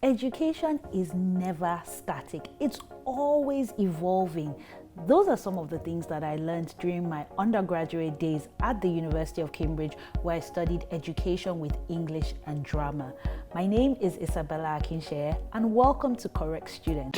Education is never static. It's always evolving. Those are some of the things that I learned during my undergraduate days at the University of Cambridge, where I studied education with English and drama. My name is Isabella Akinseye, and welcome to Correct Student.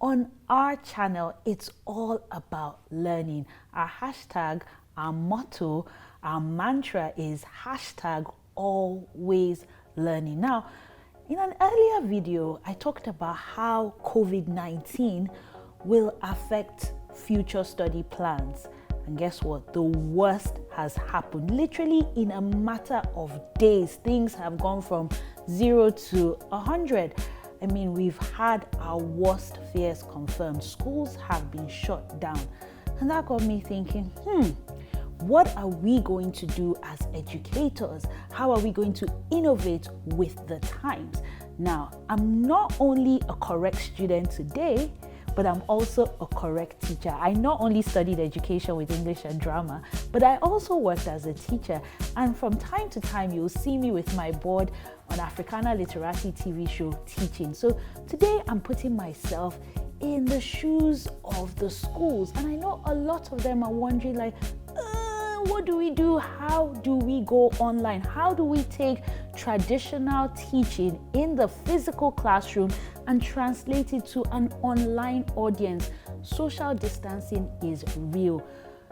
On our channel, it's all about learning. Our hashtag, our motto, our mantra is hashtag always learning. Now, in an earlier video, I talked about how COVID-19 will affect future study plans. And guess what? The worst has happened. Literally in a matter of days, things have gone from 0 to 100. I mean, we've had our worst fears confirmed. Schools have been shut down. And that got me thinking, what are we going to do as educators? How are we going to innovate with the times? Now, I'm not only a correct student today, but I'm also a correct teacher. I not only studied education with English and drama, but I also worked as a teacher. And from time to time, you'll see me with my board on Africana Literati TV show teaching. So today I'm putting myself in the shoes of the schools. And I know a lot of them are wondering like, what do we do? How do we go online? How do we take traditional teaching in the physical classroom and translate it to an online audience? Social distancing is real.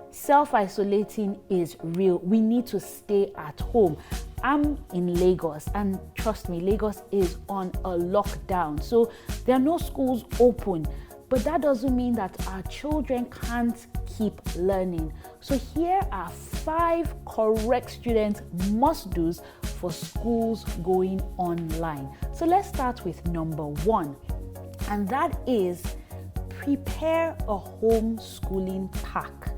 Self-isolating is real. We need to stay at home. I'm in Lagos, and trust me, Lagos is on a lockdown. So there are no schools open. But that doesn't mean that our children can't keep learning. So here are 5 correct student must-dos for schools going online. So let's start with number 1, and that is prepare a homeschooling pack.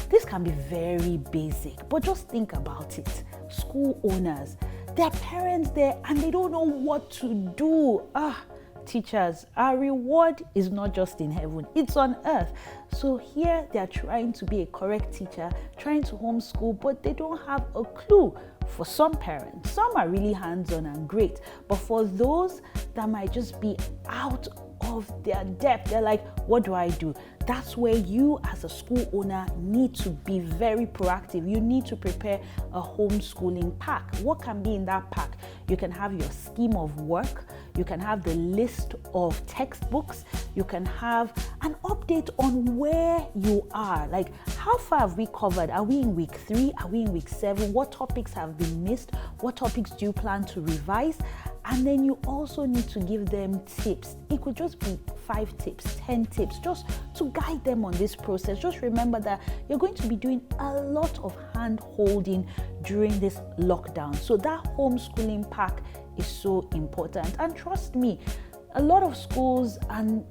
This can be very basic, but just think about it. School owners, their parents there, and they don't know what to do. Teachers, our reward is not just in heaven, it's on earth. So here they are trying to be a correct teacher, trying to homeschool, but they don't have a clue. For some parents, some are really hands-on and great, but for those that might just be out of their depth, they're like, what do I do? That's where you as a school owner need to be very proactive. You need to prepare a homeschooling pack. What can be in that pack? You can have your scheme of work. You can have the list of textbooks. You can have an update on where you are. Like, how far have we covered? Are we in week 3? Are we in week 7? What topics have been missed? What topics do you plan to revise? And then you also need to give them tips. It could just be 5 tips, 10 tips, just to guide them on this process. Just remember that you're going to be doing a lot of hand holding during this lockdown. So that homeschooling pack is so important. And trust me, a lot of schools and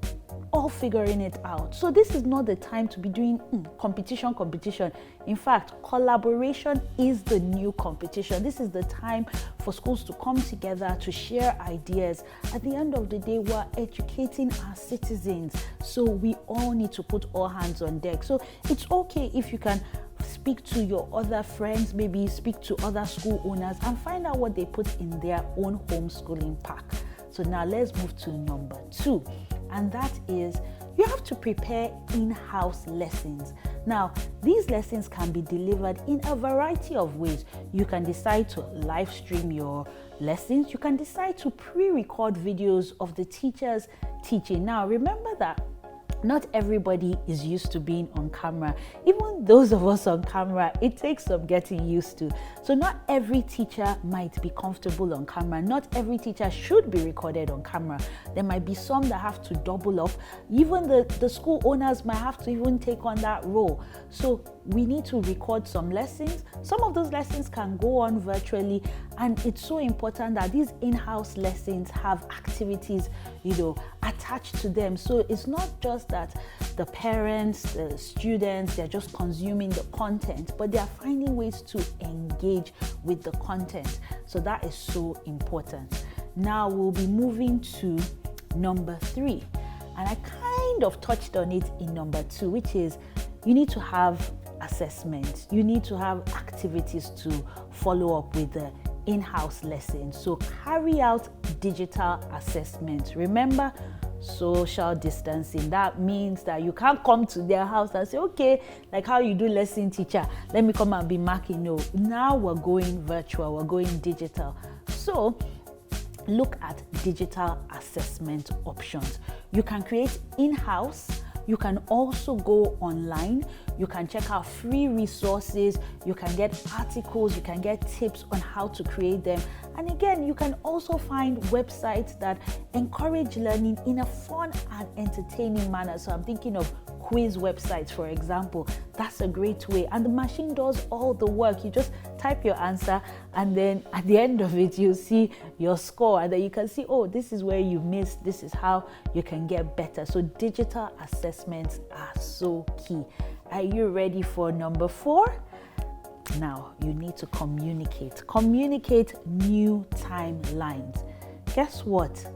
all figuring it out. So this is not the time to be doing competition. In fact, collaboration is the new competition. This is the time for schools to come together to share ideas. At the end of the day, we're educating our citizens. So we all need to put all hands on deck. So it's okay if you can speak to your other friends, maybe speak to other school owners and find out what they put in their own homeschooling pack. So now let's move to number 2. And that is, you have to prepare in-house lessons. Now, these lessons can be delivered in a variety of ways. You can decide to live stream your lessons. You can decide to pre-record videos of the teachers teaching. Now, remember that not everybody is used to being on camera. Even those of us on camera, it takes some getting used to. So not every teacher might be comfortable on camera. Not every teacher should be recorded on camera. There might be some that have to double up. Even the school owners might have to even take on that role. So we need to record some lessons. Some of those lessons can go on virtually, and it's so important that these in-house lessons have activities, attached to them. So it's not just that the parents, the students, they're just consuming the content, but they are finding ways to engage with the content. So that is so important. Now we'll be moving to number 3. And I kind of touched on it in number 2, which is you need to have assessments. You need to have activities to follow up with the in-house lessons. So carry out digital assessments. Remember, social distancing. That means that you can't come to their house and say, okay, like how you do lesson teacher, let me come and be marking. No, now we're going virtual, we're going digital. So look at digital assessment options. You can create in-house. You can also go online. You can check out free resources. You can get articles. You can get tips on how to create them. And again, you can also find websites that encourage learning in a fun and entertaining manner. So I'm thinking of quiz websites, for example. That's a great way. And the machine does all the work. You just type your answer, and then at the end of it, you'll see your score. And then you can see, oh, this is where you missed. This is how you can get better. So digital assessments are so key. Are you ready for number 4? Now, you need to communicate. Communicate new timelines. Guess what?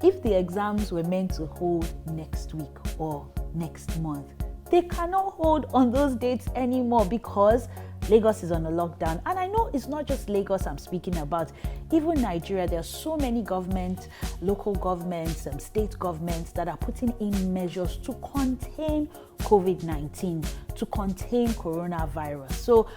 If the exams were meant to hold next week or next month, they cannot hold on those dates anymore because Lagos is on a lockdown. And I know it's not just Lagos I'm speaking about. Even Nigeria, there are so many governments, local governments, state governments that are putting in measures to contain COVID-19, to contain coronavirus. So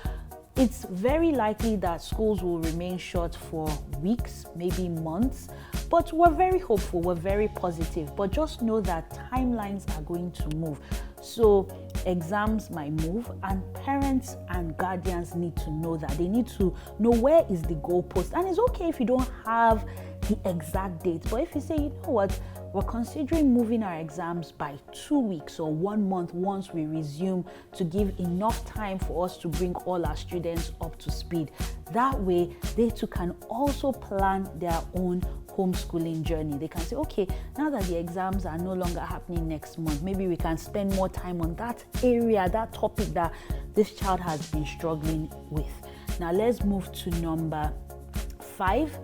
it's very likely that schools will remain shut for weeks, maybe months, but we're very hopeful, we're very positive. But just know that timelines are going to move. So exams might move, and parents and guardians need to know that. They need to know where is the goalpost. And it's okay if you don't have the exact date, but if you say, you know what, we're considering moving our exams by 2 weeks or 1 month once we resume, to give enough time for us to bring all our students up to speed. That way, they too can also plan their own homeschooling journey. They can say, okay, now that the exams are no longer happening next month, maybe we can spend more time on that area, that topic that this child has been struggling with. Now let's move to number 5.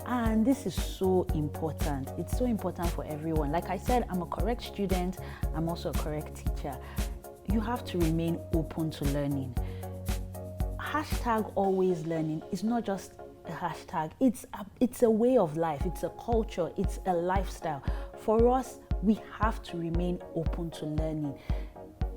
And this is so important. It's so important for everyone. Like I said, I'm a correct student. I'm also a correct teacher. You have to remain open to learning. Hashtag always learning is not just a hashtag. It's a way of life. It's a culture. It's a lifestyle. For us, we have to remain open to learning.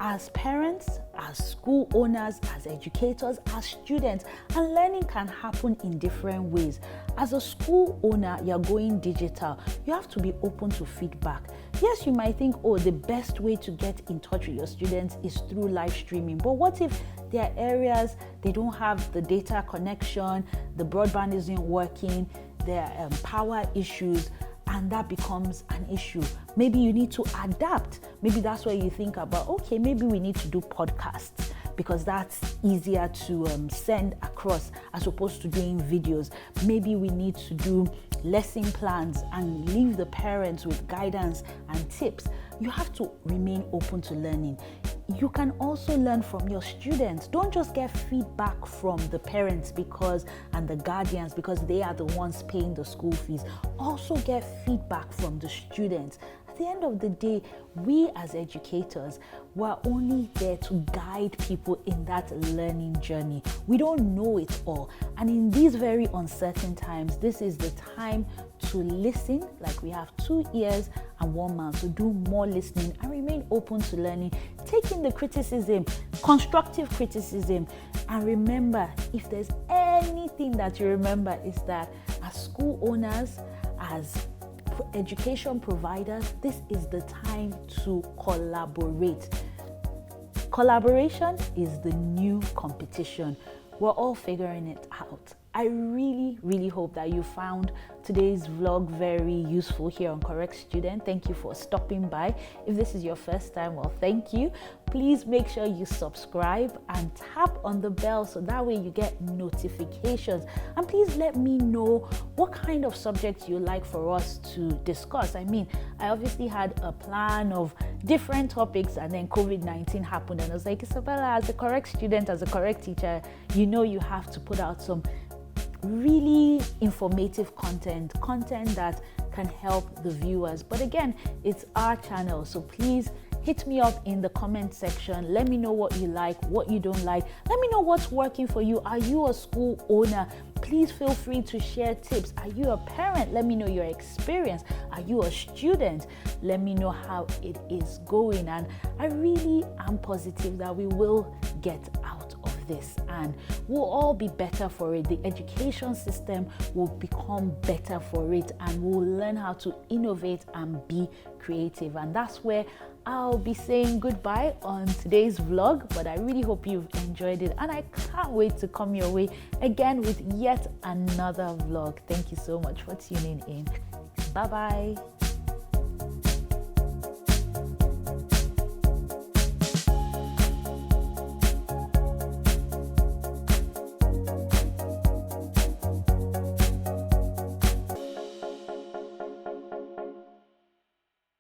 As parents, as school owners, as educators, as students, and learning can happen in different ways. As a school owner, you're going digital. You have to be open to feedback. Yes, you might think, oh, the best way to get in touch with your students is through live streaming. But what if there are areas they don't have the data connection, the broadband isn't working, there are power issues, and that becomes an issue? Maybe you need to adapt. Maybe that's where you think about, okay, maybe we need to do podcasts because that's easier to send across as opposed to doing videos. Maybe we need to do lesson plans and leave the parents with guidance and tips. You have to remain open to learning. You can also learn from your students. Don't just get feedback from the parents and the guardians because they are the ones paying the school fees. Also get feedback from the students. At the end of the day, we as educators, we're only there to guide people in that learning journey. We don't know it all. And in these very uncertain times, this is the time to listen, like we have 2 ears and 1 mouth, to do more listening and remain open to learning, taking the criticism, constructive criticism. And remember, if there's anything that you remember, is that as school owners, as education providers, this is the time to collaborate. Collaboration is the new competition. We're all figuring it out. I really hope that you found today's vlog very useful here on Correct Student. Thank you for stopping by. If this is your first time, well, thank you. Please make sure you subscribe and tap on the bell so that way you get notifications. And please let me know what kind of subjects you like for us to discuss. I mean, I obviously had a plan of different topics, and then COVID-19 happened, and I was like, Isabella, as a correct student, as a correct teacher, you know you have to put out some really informative content that can help the viewers. But again, it's our channel, so please hit me up in the comment section. Let me know what you like, what you don't like. Let me know what's working for you. Are you a school owner? Please feel free to share tips. Are you a parent? Let me know your experience. Are you a student? Let me know how it is going. And I really am positive that we will get out of this and we'll all be better for it. The education system will become better for it, and we'll learn how to innovate and be creative. And that's where I'll be saying goodbye on today's vlog, but I really hope you've enjoyed it, and I can't wait to come your way again with yet another vlog. Thank you so much for tuning in. Bye bye.